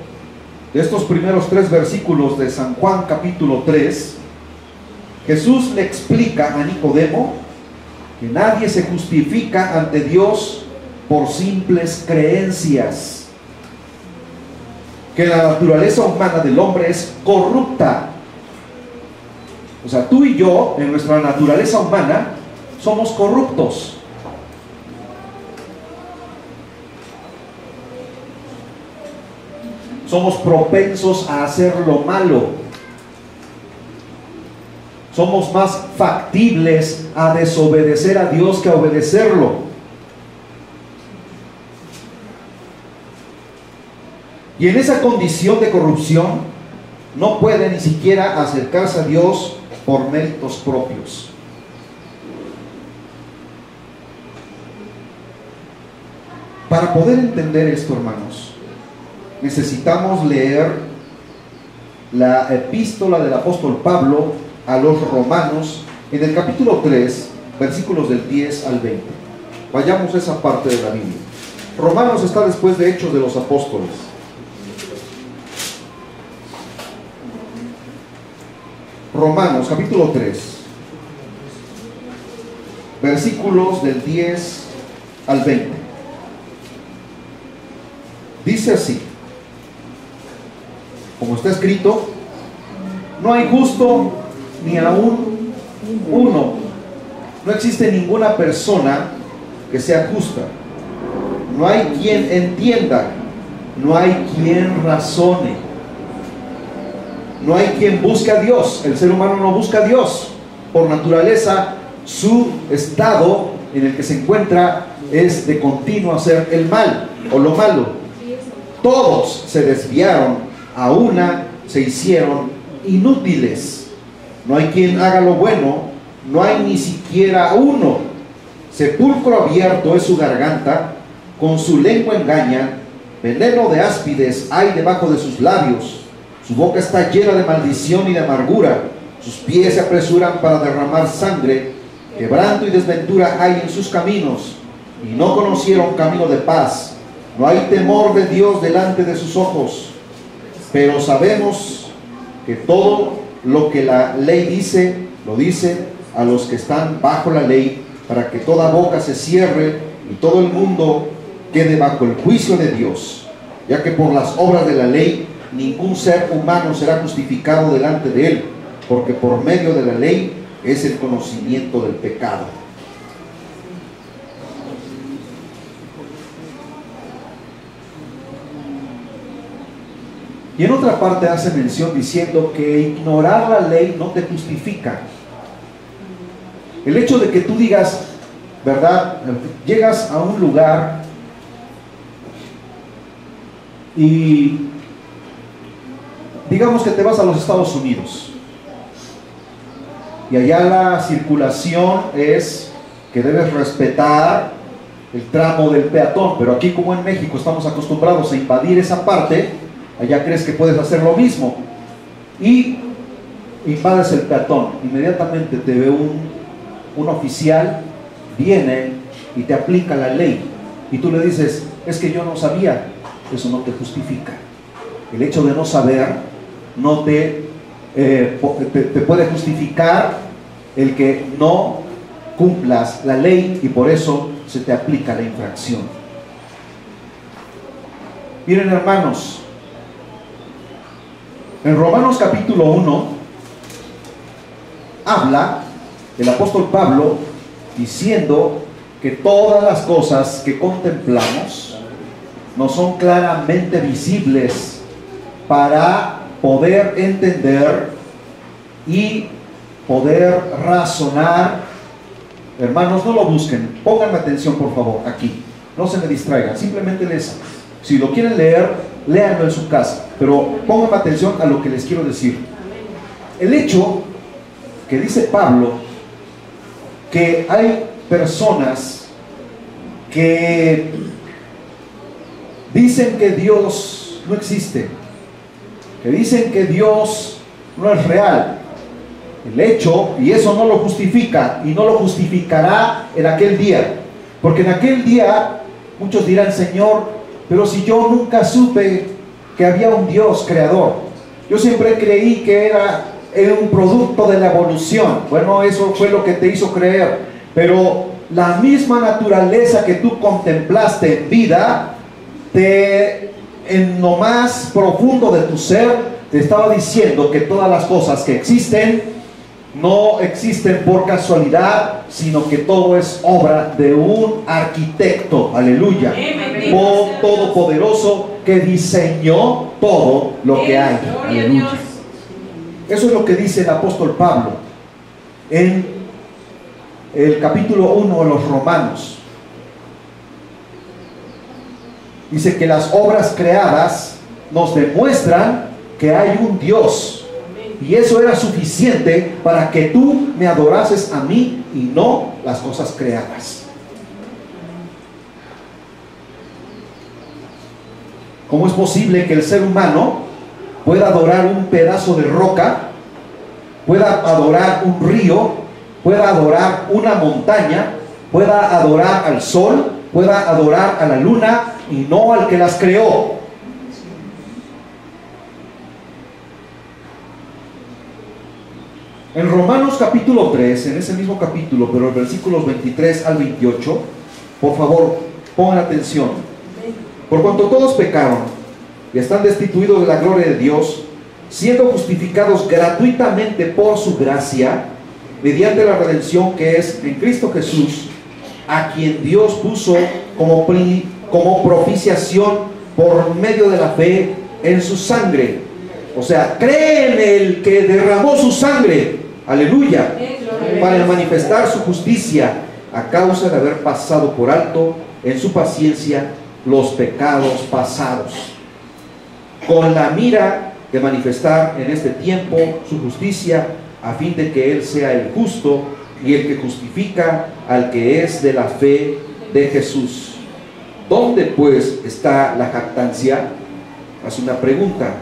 de estos primeros 3 versículos de San Juan capítulo 3, Jesús le explica a Nicodemo que nadie se justifica ante Dios por simples creencias, que la naturaleza humana del hombre es corrupta. O sea, tú y yo, en nuestra naturaleza humana, somos corruptos. Somos propensos a hacer lo malo. Somos más factibles a desobedecer a Dios que a obedecerlo. Y en esa condición de corrupción no puede ni siquiera acercarse a Dios por méritos propios. Para poder entender esto, hermanos, necesitamos leer la epístola del apóstol Pablo a los romanos en el capítulo 3, versículos del 10 al 20. Vayamos a esa parte de la Biblia. Romanos está después de Hechos de los Apóstoles. Romanos capítulo 3, versículos del 10 al 20. Dice así, como está escrito: no hay justo ni aún uno, no existe ninguna persona que sea justa, no hay quien entienda, no hay quien razone, no hay quien busque a Dios. El ser humano no busca a Dios. Por naturaleza, su estado en el que se encuentra es de continuo hacer el mal o lo malo. Todos se desviaron, a una se hicieron inútiles. No hay quien haga lo bueno, no hay ni siquiera uno. Sepulcro abierto es su garganta, con su lengua engañan, veneno de áspides hay debajo de sus labios. Su boca está llena de maldición y de amargura, sus pies se apresuran para derramar sangre, quebranto y desventura hay en sus caminos, y no conocieron camino de paz. No hay temor de Dios delante de sus ojos. Pero sabemos que todo lo que la ley dice, lo dice a los que están bajo la ley, para que toda boca se cierre y todo el mundo quede bajo el juicio de Dios, ya que por las obras de la ley ningún ser humano será justificado delante de él, porque por medio de la ley es el conocimiento del pecado. Y en otra parte hace mención diciendo que ignorar la ley no te justifica. El hecho de que tú digas, ¿verdad? Llegas a un lugar y digamos que te vas a los Estados Unidos y allá la circulación es que debes respetar el tramo del peatón, pero aquí, como en México estamos acostumbrados a invadir esa parte, allá crees que puedes hacer lo mismo y invades el peatón. Inmediatamente te ve un oficial, viene y te aplica la ley y tú le dices, es que yo no sabía. Eso no te justifica. El hecho de no saber no te puede justificar el que no cumplas la ley y por eso se te aplica la infracción. Miren, hermanos, en Romanos capítulo 1 habla el apóstol Pablo diciendo que todas las cosas que contemplamos no son claramente visibles para poder entender y poder razonar. Hermanos, no lo busquen, pónganme atención por favor aquí, no se me distraigan, simplemente si lo quieren leer, léanlo en su casa, pero pónganme atención a lo que les quiero decir. El hecho que dice Pablo que hay personas que dicen que Dios no existe, que dicen que Dios no es real. El hecho, y eso no lo justifica y no lo justificará en aquel día, porque en aquel día muchos dirán: Señor, pero si yo nunca supe que había un Dios creador, yo siempre creí que era un producto de la evolución. Bueno, eso fue lo que te hizo creer, pero la misma naturaleza que tú contemplaste en vida, en lo más profundo de tu ser, te estaba diciendo que todas las cosas que existen no existen por casualidad, sino que todo es obra de un arquitecto, aleluya, todopoderoso, que diseñó todo lo que hay, aleluya. Eso es lo que dice el apóstol Pablo en el capítulo 1 de los Romanos. Dice que las obras creadas nos demuestran que hay un Dios, y eso era suficiente para que tú me adorases a mí y no las cosas creadas. ¿Cómo es posible que el ser humano pueda adorar un pedazo de roca, pueda adorar un río, pueda adorar una montaña, pueda adorar al sol, pueda adorar a la luna y no al que las creó? En Romanos capítulo 3, en ese mismo capítulo, pero en versículos 23 al 28, por favor, pongan atención. Por cuanto todos pecaron y están destituidos de la gloria de Dios, siendo justificados gratuitamente por su gracia, mediante la redención que es en Cristo Jesús, a quien Dios puso como propiciación por medio de la fe en su sangre. O sea, cree en el que derramó su sangre, aleluya, para manifestar su justicia a causa de haber pasado por alto en su paciencia los pecados pasados, con la mira de manifestar en este tiempo su justicia, a fin de que Él sea el justo y el que justifica al que es de la fe de Jesús. ¿Dónde pues está la jactancia? Hace una pregunta.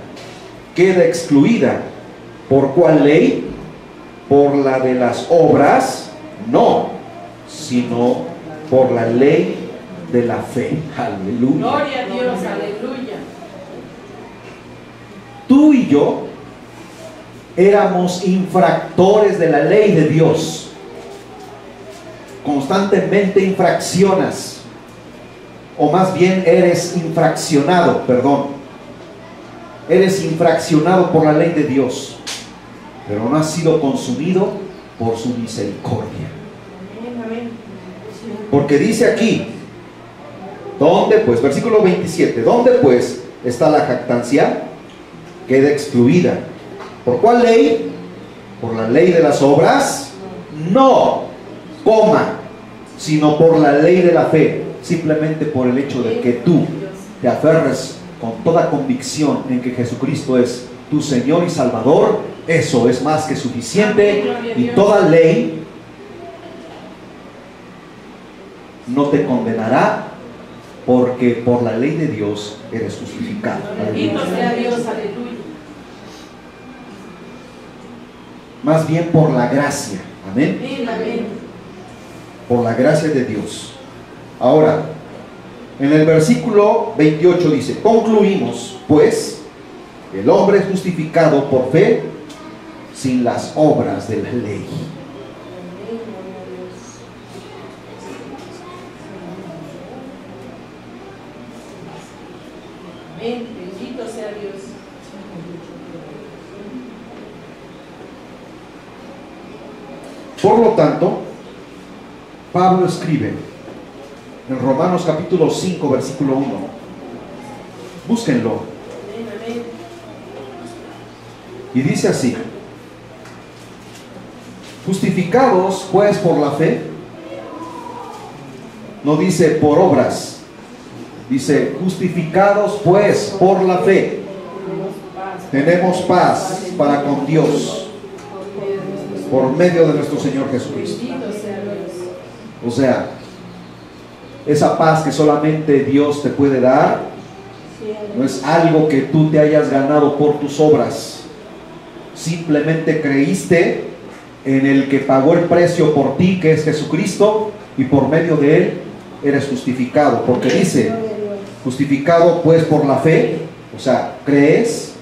Queda excluida. ¿Por cuál ley? ¿Por la de las obras? No, sino por la ley de la fe. Aleluya. Gloria a Dios, aleluya. Tú y yo éramos infractores de la ley de Dios. Constantemente infraccionas, o más bien eres infraccionado, perdón. Eres infraccionado por la ley de Dios, pero no has sido consumido por su misericordia. Porque dice aquí, ¿dónde pues? Versículo 27, ¿dónde pues está la jactancia? Queda excluida. ¿Por cuál ley? ¿Por la ley de las obras? No, sino por la ley de la fe. Simplemente por el hecho de que tú te aferres con toda convicción en que Jesucristo es tu Señor y Salvador, eso es más que suficiente. Y toda ley no te condenará, porque por la ley de Dios eres justificado. Bendito sea Dios, aleluya. Más bien por la gracia. Amén. Amén. Por la gracia de Dios. Ahora, en el versículo 28 dice: concluimos pues, el hombre es justificado por fe sin las obras de la ley. Amén. Bendito sea Dios. Por lo tanto, Pablo escribe en Romanos capítulo 5, versículo 1: Búsquenlo. Amén, amén. Y dice así: justificados pues por la fe. No dice por obras, dice justificados pues por la fe. Tenemos paz para con Dios por medio de nuestro Señor Jesucristo. Bendito sea Dios. O sea, esa paz que solamente Dios te puede dar no es algo que tú te hayas ganado por tus obras. Simplemente creíste en el que pagó el precio por ti, que es Jesucristo, y por medio de Él eres justificado. Porque dice, justificado pues por la fe, o sea, crees,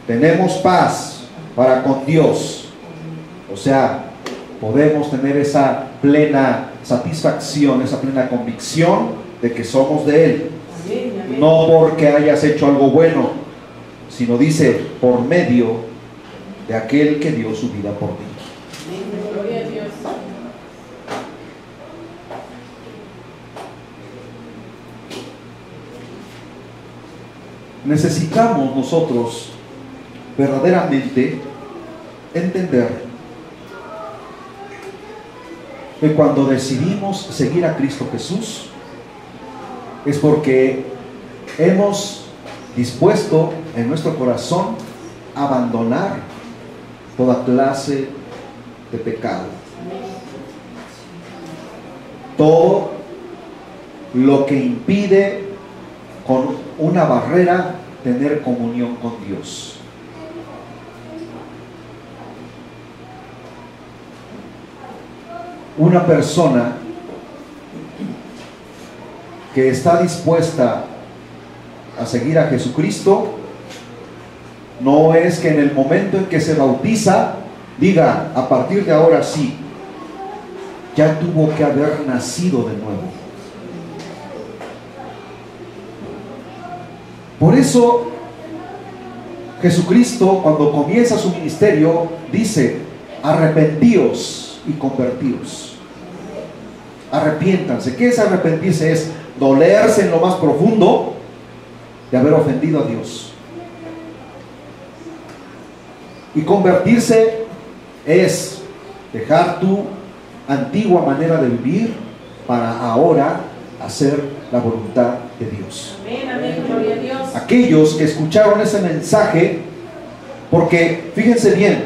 tenemos paz para con Dios. O sea, podemos tener esa plena satisfacción, esa plena convicción de que somos de Él. Amén, amén. No porque hayas hecho algo bueno, sino dice, por medio de aquel que dio su vida por ti. Amén. Gloria a Dios. Necesitamos nosotros verdaderamente entender que cuando decidimos seguir a Cristo Jesús es porque hemos dispuesto en nuestro corazón abandonar toda clase de pecado, todo lo que impide con una barrera tener comunión con Dios. Una persona que está dispuesta a seguir a Jesucristo no es que en el momento en que se bautiza diga, a partir de ahora sí, ya tuvo que haber nacido de nuevo. Por eso Jesucristo, cuando comienza su ministerio, dice, arrepentíos y convertíos. Arrepiéntanse. ¿Qué es arrepentirse? Es dolerse en lo más profundo de haber ofendido a Dios. Y convertirse es dejar tu antigua manera de vivir para ahora hacer la voluntad de Dios. Amén, amén. Gloria a Dios. Aquellos que escucharon ese mensaje, porque fíjense bien,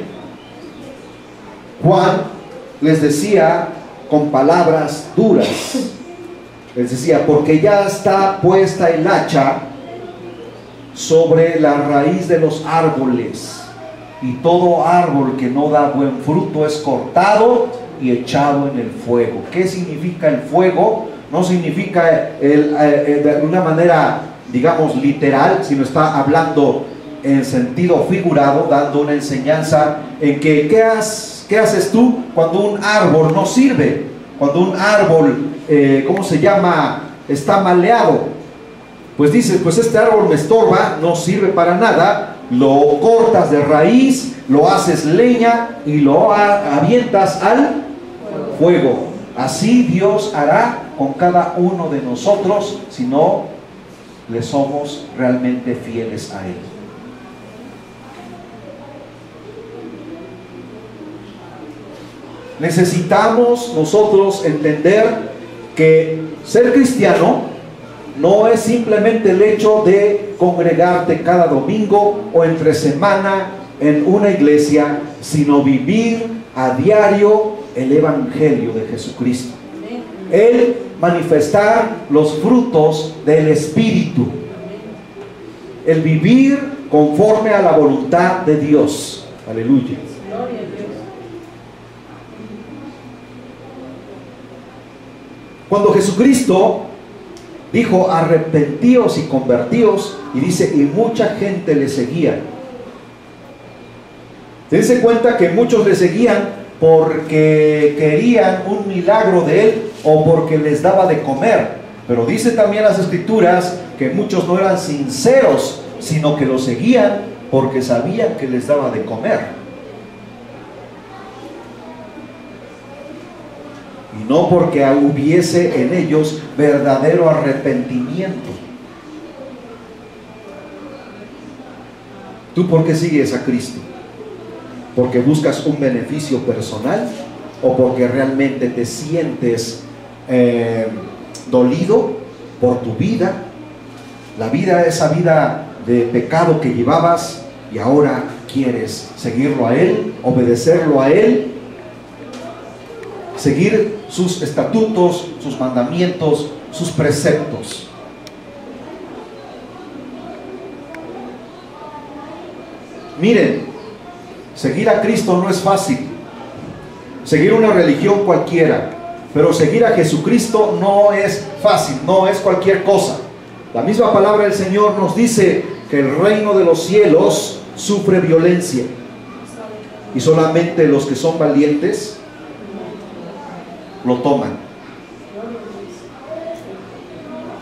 Juan les decía con palabras duras, les decía, porque ya está puesta el hacha sobre la raíz de los árboles, y todo árbol que no da buen fruto es cortado y echado en el fuego. ¿Qué significa el fuego? No significa de una manera, digamos, literal, sino está hablando en sentido figurado, dando una enseñanza en que ¿qué haces tú cuando un árbol no sirve? Cuando un árbol, ¿cómo se llama? Está maleado. Pues dices, pues este árbol me estorba, no sirve para nada, lo cortas de raíz, lo haces leña y lo avientas al fuego. Así Dios hará con cada uno de nosotros si no le somos realmente fieles a Él. Necesitamos nosotros entender que ser cristiano no es simplemente el hecho de congregarte cada domingo o entre semana en una iglesia, sino vivir a diario el Evangelio de Jesucristo. El manifestar los frutos del Espíritu. El vivir conforme a la voluntad de Dios. Aleluya. Gloria a Dios. Cuando Jesucristo dijo arrepentíos y convertíos, y dice, y mucha gente le seguía. Dense cuenta que muchos le seguían porque querían un milagro de Él o porque les daba de comer. Pero dice también las Escrituras que muchos no eran sinceros, sino que lo seguían porque sabían que les daba de comer. Y no porque hubiese en ellos verdadero arrepentimiento. ¿Tú por qué sigues a Cristo? ¿Porque buscas un beneficio personal o porque realmente te sientes dolido por tu vida? La vida, esa vida de pecado que llevabas, y ahora quieres seguirlo a Él, obedecerlo a Él, seguir sus estatutos, sus mandamientos, sus preceptos. Miren, seguir a Cristo no es fácil. Seguir una religión cualquiera, pero seguir a Jesucristo no es fácil, no es cualquier cosa. La misma palabra del Señor nos dice que el reino de los cielos sufre violencia, y solamente los que son valientes lo toman.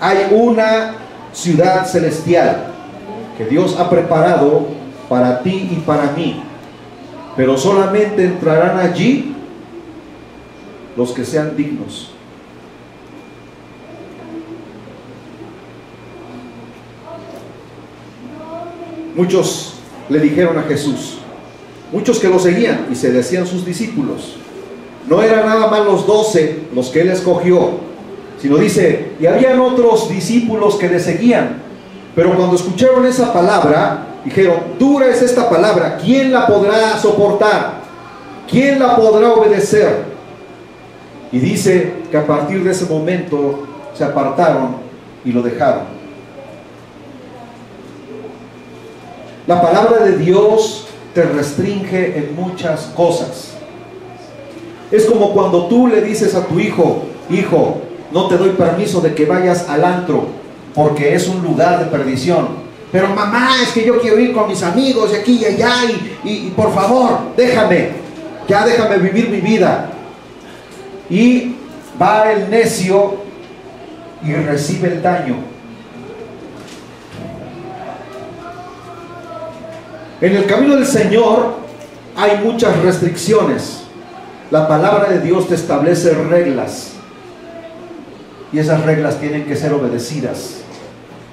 Hay una ciudad celestial que Dios ha preparado para ti y para mí, pero solamente entrarán allí los que sean dignos. Muchos le dijeron a Jesús, muchos que lo seguían y se decían sus discípulos. No eran nada más los 12 los que Él escogió, sino dice, y habían otros discípulos que le seguían. Pero cuando escucharon esa palabra, dijeron, dura es esta palabra, ¿quién la podrá soportar? ¿Quién la podrá obedecer? Y dice que a partir de ese momento se apartaron y lo dejaron. La palabra de Dios te restringe en muchas cosas. Es como cuando tú le dices a tu hijo, hijo, no te doy permiso de que vayas al antro, porque es un lugar de perdición. Pero mamá, es que yo quiero ir con mis amigos de aquí y allá, y por favor, déjame vivir mi vida. Y va el necio y recibe el daño. En el camino del Señor hay muchas restricciones. La palabra de Dios te establece reglas, y esas reglas tienen que ser obedecidas,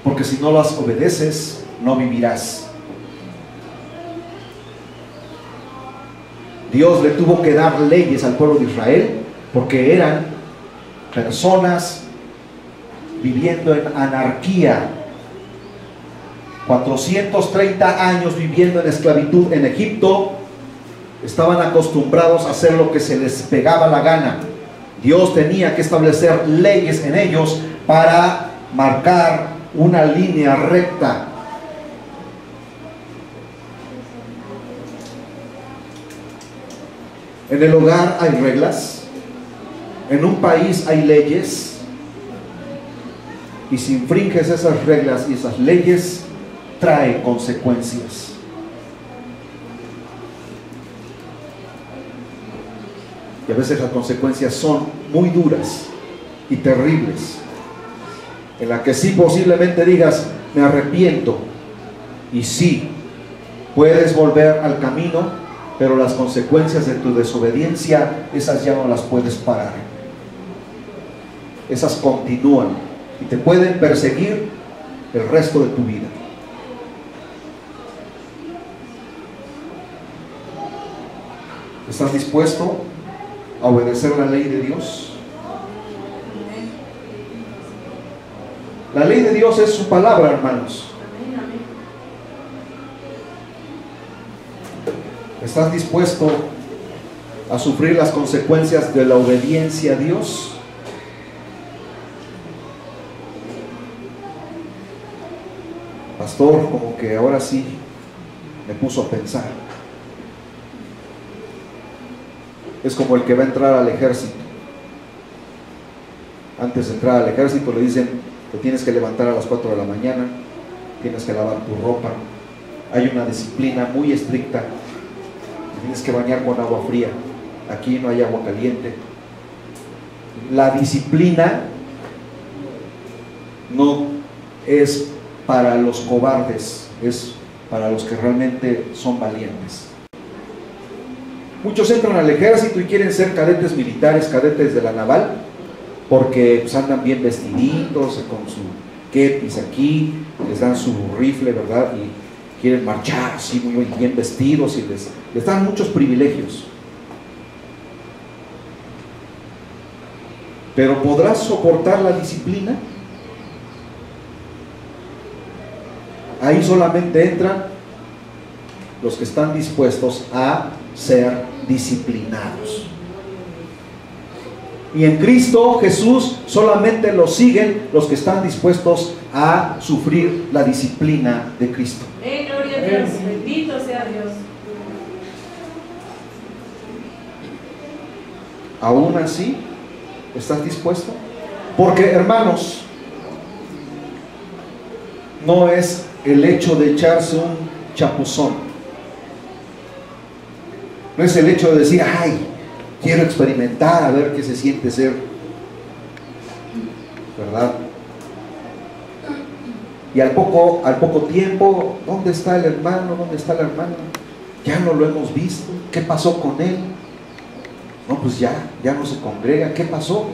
porque si no las obedeces, no vivirás. Dios le tuvo que dar leyes al pueblo de Israel, porque eran personas viviendo en anarquía. 430 años viviendo en esclavitud en Egipto. Estaban acostumbrados a hacer lo que se les pegaba la gana. Dios tenía que establecer leyes en ellos para marcar una línea recta. En el hogar hay reglas, en un país hay leyes, y si infringes esas reglas y esas leyes, trae consecuencias. Y a veces las consecuencias son muy duras y terribles, en la que sí posiblemente digas, me arrepiento, y sí, puedes volver al camino, pero las consecuencias de tu desobediencia, esas ya no las puedes parar. Esas continúan y te pueden perseguir el resto de tu vida. ¿Estás dispuesto a obedecer la ley de Dios? La ley de Dios es su palabra, hermanos. ¿Estás dispuesto a sufrir las consecuencias de la obediencia a Dios? Pastor, como que ahora sí me puso a pensar. Es como el que va a entrar al ejército. Antes de entrar al ejército le dicen, te tienes que levantar a las 4 de la mañana, tienes que lavar tu ropa, hay una disciplina muy estricta, te tienes que bañar con agua fría, aquí no hay agua caliente. La disciplina no es para los cobardes, es para los que realmente son valientes. Muchos entran al ejército y quieren ser cadetes militares, cadetes de la naval, porque pues andan bien vestiditos, con su kepis aquí, les dan su rifle, ¿verdad? quieren marchar así muy bien vestidos y les dan muchos privilegios. Pero ¿podrás soportar la disciplina? Ahí solamente entran los que están dispuestos a ser disciplinados. Y en Cristo Jesús solamente lo siguen los que están dispuestos a sufrir la disciplina de Cristo. Gloria a Dios, bendito sea Dios. ¿Aún así estás dispuesto? Porque, hermanos, no es el hecho de echarse un chapuzón, no es el hecho de decir, ay, quiero experimentar a ver qué se siente ser, ¿verdad? Y al poco tiempo, ¿dónde está el hermano? ¿Dónde está la hermana? Ya no lo hemos visto. ¿Qué pasó con él? No, pues ya no se congrega. ¿Qué pasó?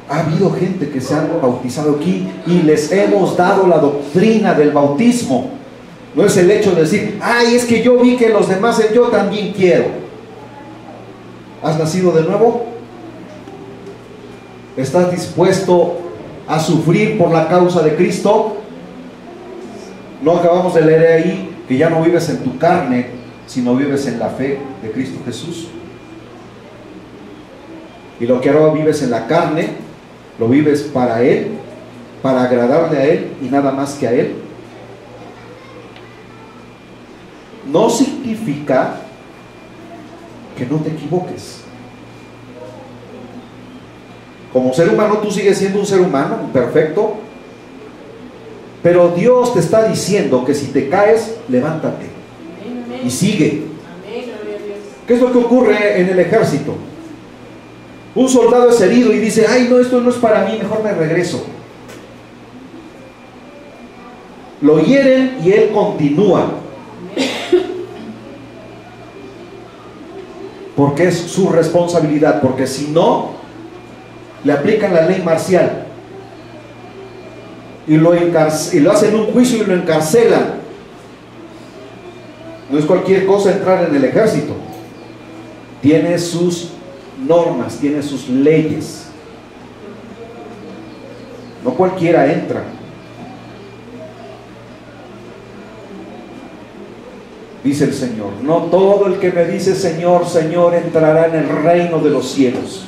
Ha habido gente que se han bautizado aquí y les hemos dado la doctrina del bautismo. No es el hecho de decir, ay, es que yo vi que los demás, yo también quiero. ¿Has nacido de nuevo? ¿Estás dispuesto a sufrir por la causa de Cristo? No acabamos de leer ahí que ya no vives en tu carne, sino vives en la fe de Cristo Jesús. Y lo que ahora vives en la carne, lo vives para Él, para agradarle a Él y nada más que a Él. No significa que no te equivoques. Como ser humano tú sigues siendo un ser humano perfecto, pero Dios te está diciendo que si te caes, levántate y sigue. ¿Qué es lo que ocurre en el ejército? Un soldado es herido y dice, ay, no, esto no es para mí, mejor me regreso. Lo hieren y él continúa, porque es su responsabilidad, porque si no, le aplican la ley marcial y lo hacen un juicio y lo encarcelan. No es cualquier cosa entrar en el ejército, tiene sus normas, tiene sus leyes. No cualquiera entra. Dice el Señor, no todo el que me dice Señor, Señor entrará en el reino de los cielos,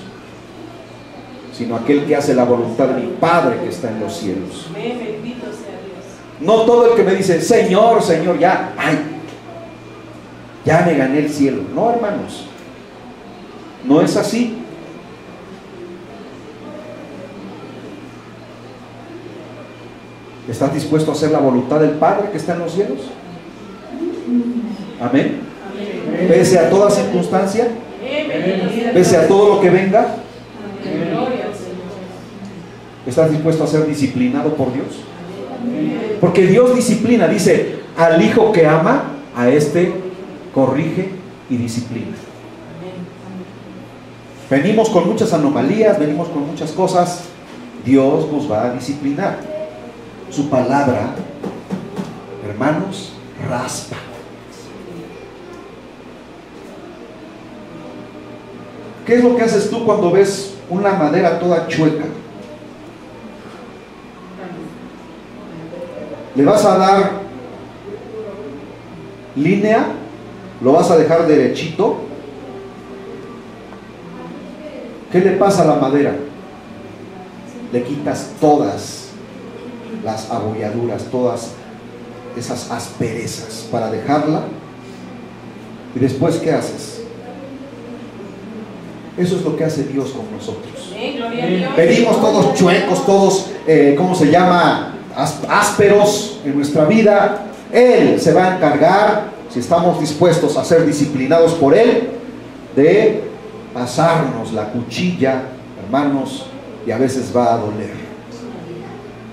sino aquel que hace la voluntad de mi Padre que está en los cielos. Bendito sea Dios. No todo el que me dice Señor, Señor, ya, ay, ya me gané el cielo. No, hermanos, no es así. ¿Estás dispuesto a hacer la voluntad del Padre que está en los cielos? Amén. Amén. Pese a toda circunstancia, pese a todo lo que venga, Gloria al Señor. ¿estás dispuesto a ser disciplinado por Dios? Porque Dios disciplina, dice, al hijo que ama, a este corrige y disciplina. Venimos con muchas anomalías, venimos con muchas cosas, Dios nos va a disciplinar. Su palabra, hermanos, raspa. ¿Qué es lo que haces tú cuando ves una madera toda chueca? ¿Le vas a dar línea? ¿Lo vas a dejar derechito? ¿Qué le pasa a la madera? Le quitas todas las abolladuras, todas esas asperezas para dejarla. ¿Y después qué haces? Eso es lo que hace Dios con nosotros. Gloria a Dios. Venimos todos chuecos, todos, ¿cómo se llama? Ásperos en nuestra vida. Él se va a encargar, si estamos dispuestos a ser disciplinados por Él, de pasarnos la cuchilla, hermanos, y a veces va a doler.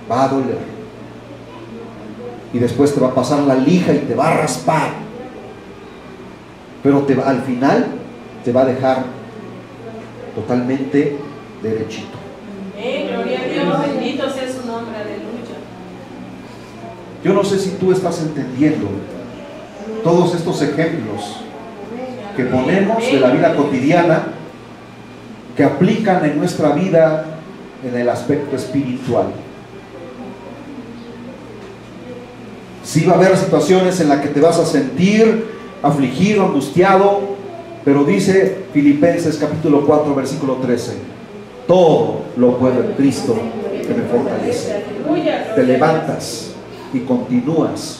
Va a doler. Y después te va a pasar la lija y te va a raspar. Pero al final te va a dejar totalmente derechito. Gloria a Dios, bendito sea su nombre, aleluya. Yo no sé si tú estás entendiendo todos estos ejemplos que ponemos de la vida cotidiana que aplican en nuestra vida en el aspecto espiritual. Sí va a haber situaciones en las que te vas a sentir afligido, angustiado, pero dice Filipenses capítulo 4 versículo 13: todo lo puedo en Cristo que me fortalece. Te levantas y continúas,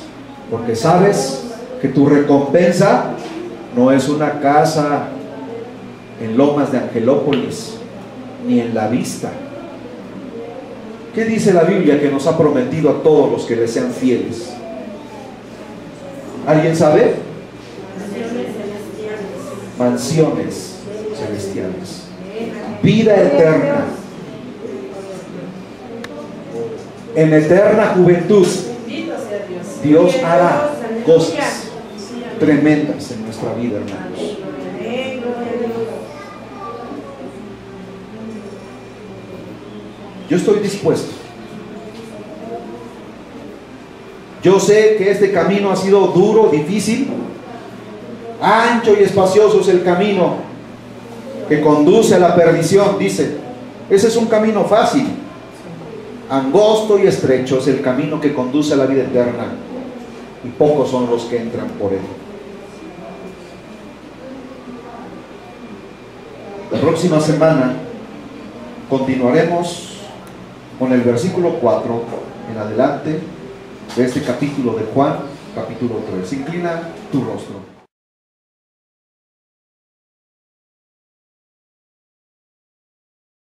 porque sabes que tu recompensa no es una casa en Lomas de Angelópolis, ni en la vista. ¿Qué dice la Biblia que nos ha prometido a todos los que le sean fieles? ¿Alguien sabe? Mansiones celestiales, vida eterna, en eterna juventud. Bendito sea Dios. Dios hará cosas tremendas en nuestra vida, hermanos. Yo estoy dispuesto. Yo sé que este camino ha sido duro, difícil. Ancho y espacioso es el camino que conduce a la perdición, dice. Ese es un camino fácil. Angosto y estrecho es el camino que conduce a la vida eterna, y pocos son los que entran por él. La próxima semana continuaremos con el versículo 4 en adelante de este capítulo de Juan, capítulo 3. Inclina tu rostro.